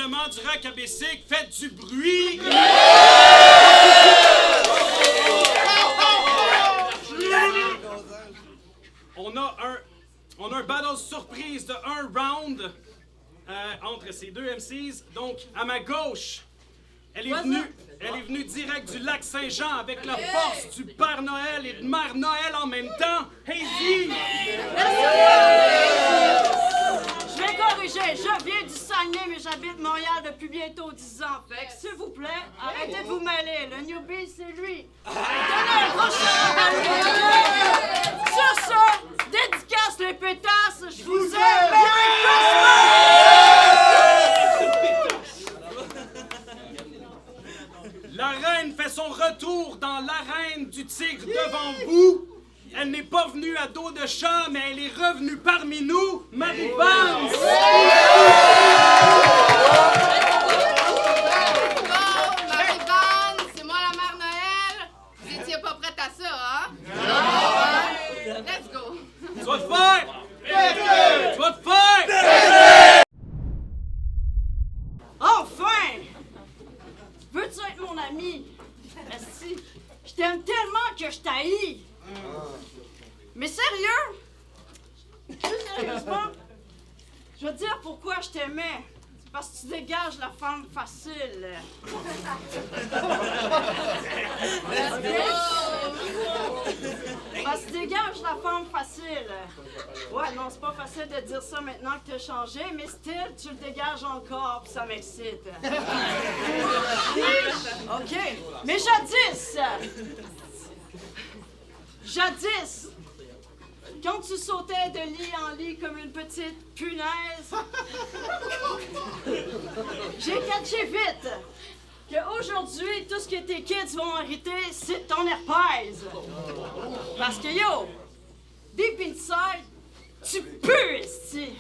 rassemblement du Rock à Bessic, faites du bruit! On a un battle surprise de 1 round entre ces deux MCs. Donc, à ma gauche, elle est venue direct du lac Saint-Jean avec la force du Père Noël et de Mère Noël en même temps. Hazy! Je vais corriger, je viens du Saguenay, mais j'habite Montréal depuis bientôt 10 ans. Fait que, s'il vous plaît, arrêtez de vous mêler. Le newbie, c'est lui. Donnez un gros shout-out. Sur ça, dédicace les pétasses, je vous aime. Merry Christmas! La reine fait son retour dans l'arène du tigre devant vous. Elle n'est pas venue à dos de chat, mais elle est revenue parmi nous, Marie-Vance! Marie-Vance, c'est moi la Mère Noël. Vous étiez pas prête à ça, hein? Non! Let's go! Tu vas te faire! Tu vas te faire! Enfin! Veux-tu être mon ami? Esti, je t'aime tellement que je t'haïs. Mais sérieux? Plus sérieusement, je veux te dire pourquoi je t'aimais. C'est parce que tu dégages la femme facile. Parce que tu dégages la femme facile. Ouais, non, c'est pas facile de dire ça maintenant que t'as changé, mais still, tu le dégages encore, pis ça m'excite. OK, mais jadis, quand tu sautais de lit en lit comme une petite punaise, j'ai catché vite qu'aujourd'hui, tout ce que tes kids vont hériter, c'est ton herpès. Parce que yo, deep inside, tu pues, esti.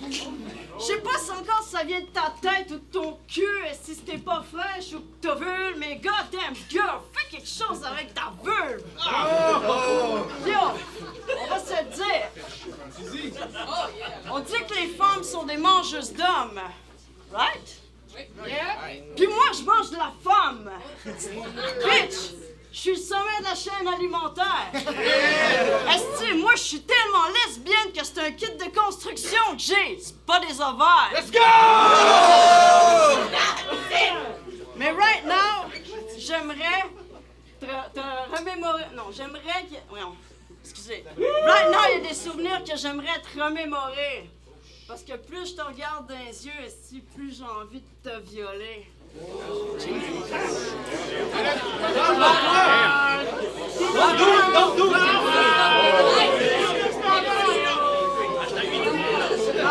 Je sais pas si encore ça vient de ta tête ou de ton cul, esti, si t'es pas fraîche ou que t'as vulve, mais goddamn girl, fais quelque chose avec ta vulve. Yo, on va se le dire. On dit que les femmes sont des mangeuses d'hommes, right? Puis moi, je mange de la femme. Bitch, je suis le sommet de la chaîne alimentaire. Esti, moi, je suis tellement lesbienne que c'est un kit de construction que j'ai. C'est pas des ovaires. Let's go! Mais right now, j'aimerais te remémorer... Non, j'aimerais que... Non, excusez. Right now, il y a des souvenirs que j'aimerais te remémorer. Parce que plus je te regarde dans les yeux, esti, plus j'ai envie de te violer. La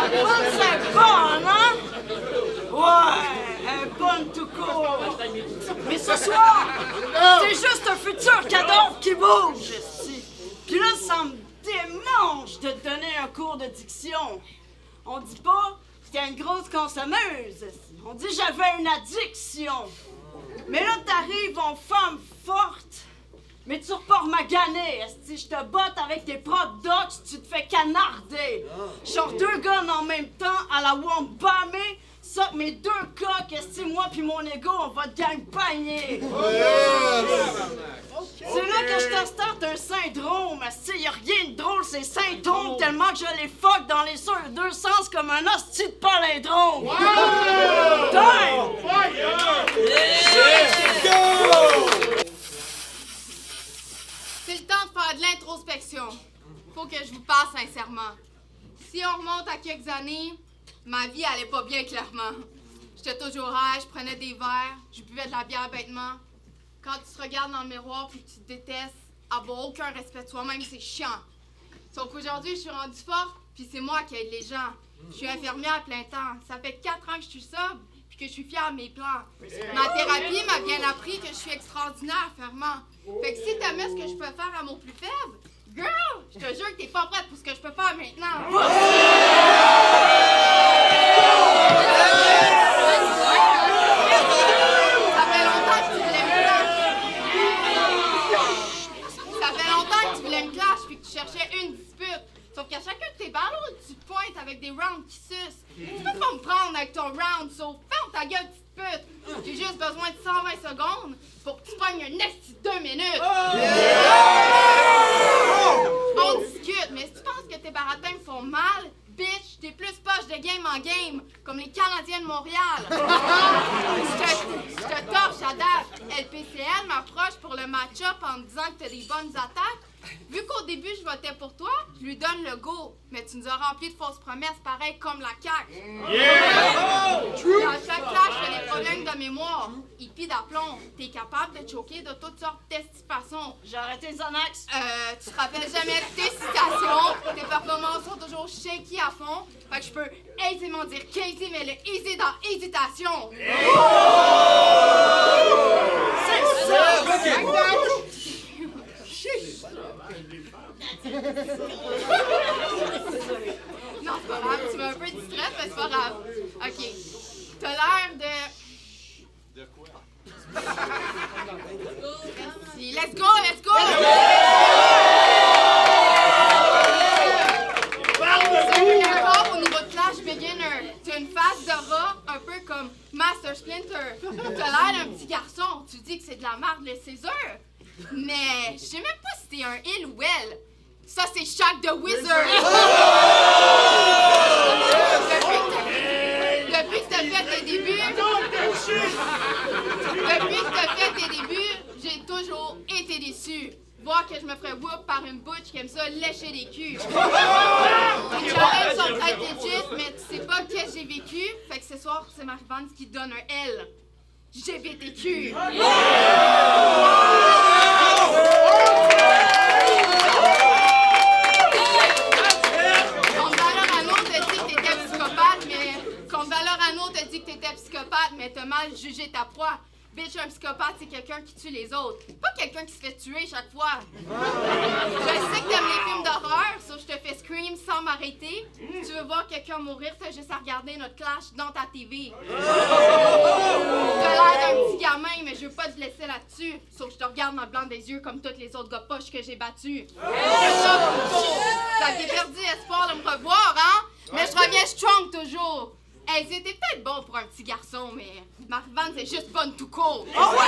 bonne, c'est bonne, hein? Ouais, elle est bonne tout court. Mais ce soir, c'est juste un futur cadeau qui bouge, esti. Puis là, ça me démange de te donner un cours de diction. On dit pas que t'es une grosse consommeuse. On dit que j'avais une addiction. Mais là, t'arrives en femme forte, mais tu repars magané. Si je te botte avec tes propres docs, tu te fais canarder. Genre 2 gars en même temps à la Wambamé, ça que mes 2 coques, moi puis mon ego, on va te gang-pagner. C'est là que je te starte un syndrome. Il y a rien de drôle, c'est symptômes tellement que je les fuck dans les deux sens comme un hostie de palindrome. Damn! C'est le temps de faire de l'introspection. Faut que je vous parle sincèrement. Si on remonte à quelques années, ma vie allait pas bien clairement. J'étais toujours high, je prenais des verres, je buvais de la bière bêtement. Quand tu te regardes dans le miroir puis que tu te détestes, avoir aucun respect de soi-même, c'est chiant. Sauf qu'aujourd'hui, je suis rendue forte, puis c'est moi qui aide les gens. Je suis infirmière à plein temps. Ça fait 4 ans que je suis sobre, puis que je suis fière de mes plans. Ma thérapie m'a bien appris que je suis extraordinaire, fermement. Fait que si t'aimais ce que je peux faire à mon plus faible, girl, je te jure que t'es pas prête pour ce que je peux faire maintenant. Sauf qu'à chacun de tes ballots, tu pointes avec des rounds qui sucent. Tu peux pas me prendre avec ton round, so ferme Ferme ta gueule, petite pute! J'ai juste besoin de 120 secondes pour que tu pognes un esti de 2 minutes! On discute, mais si tu penses que tes baratins me font mal, bitch, t'es plus poche de game en game, comme les Canadiens de Montréal. Je te torche à date. LPCL m'approche pour le match-up en me disant que t'as des bonnes attaques. Vu qu'au début, je votais pour toi, je lui donne le go. Mais tu nous as rempli de fausses promesses, pareil comme la CAQ. Dans chaque clash, j'ai des problèmes de mémoire. Hippie d'aplomb, t'es capable de choquer de toutes sortes de façons. J'ai arrêté les Xanax. Tu te rappelles jamais de tes citations. Tes performances sont toujours shaky à fond. Fait que je peux aisément dire Casey, mais le easy dans hésitation. C'est ça! Non, c'est pas grave. Tu m'as un peu distraite, mais c'est pas grave. OK. T'as l'air de... De quoi? Let's go, let's go! D'accord, au niveau de Clash Beginner, t'as une face de rat un peu comme Master Splinter. T'as l'air d'un petit garçon. Tu dis que c'est de la merde, le César. Mais je sais même pas si t'es un il ou elle. Ça, c'est Shaq the Wizard. Depuis que t'as fait tes débuts... Depuis que t'as fait tes débuts, j'ai toujours été déçu. Voir que je me ferais whoop par une butch qui aime ça lécher les culs. Les challenges sont peut-être legit, mais tu sais pas qu'est-ce que j'ai vécu. Fait que ce soir, c'est Marie-Vance qui te donne un L. GBTQ. Dit que t'étais psychopathe, mais t'as mal jugé ta proie. Bitch, un psychopathe, c'est quelqu'un qui tue les autres. Pas quelqu'un qui se fait tuer chaque fois. Je sais que t'aimes les films d'horreur, so je te fais scream sans m'arrêter. Si tu veux voir quelqu'un mourir, t'as juste à regarder notre clash dans ta TV. T'as l'air d'un petit gamin, mais je veux pas te laisser là-dessus. Sauf que je te regarde dans le blanc des yeux comme tous les autres gars poches que j'ai battus. T'avais perdu espoir de me revoir, hein? Mais je reviens strong toujours. Hey, c'était peut-être bon pour un petit garçon, mais Marie-Vance, c'est juste bonne tout court. Oh ouais!